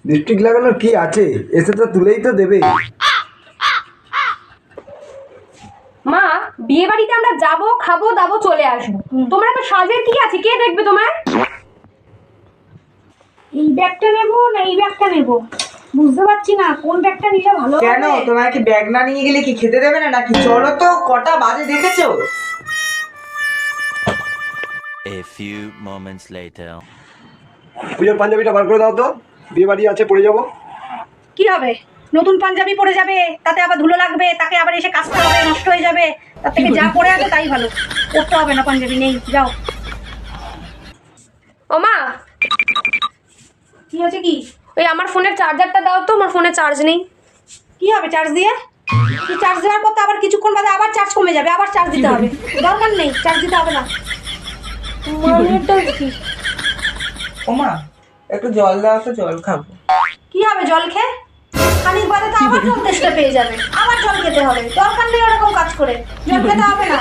Lipstick লাগানোর কি আছে, এসে তো তুলেই তো দেবে। মা, বিয়ে বাড়িতে আমরা যাবো, খাবো দাবো, চলে আসবো। তোমরা তো সাজের কি আছে, কে দেখবে তোমায়? এই ব্যাগটা নেবো না এই ব্যাগটা নেবো, বুঝতে পারছি না কোন ব্যাগটা নিলে ভালো হবে। কেন তোমার কি ব্যাগ না নিয়ে গেলে কি খেতে দেবে না নাকি? চলো তো, কটা বাজে দেখেছো? A few moments later. পুজোর পাঞ্জাবিটা বার করে দাও তো, বিয়ে বাড়ি আছে, পরে যাবো। কি হবে, নতুন পাঞ্জাবি পরে যাবে, তাতে আবার ধুলো লাগবে, তাকে আবার এসে কাচতে হবে, নষ্ট হয়ে যাবে। তার থেকে যা পরে আছে তাই ভালো। পরতে হবে না পাঞ্জাবি, নেই, যাও। ও মা, কি হয়েছে কি? ওই আমার ফোনের চার্জারটা দাও তো, আমার ফোনে চার্জ নেই। কি হবে চার্জ দিয়ে? কি চার্জ দেওয়ার পর তো আবার কিছুক্ষণ বাদে আবার চার্জ কমে যাবে, আবার চার্জ দিতে হবে। দরকার নেই, চার্জ দিতে হবে না। মানেটা কি? ওমা, একটু জল দাও তো, জল খাবো। কি হবে জল খেয়ে? খানিক বাদে তো আবার জল তেষ্টা পেয়ে যাবে, আবার জল খেতে হবে। দরকার নেই ওরকম কাজ করে, জল খেতে হবে না।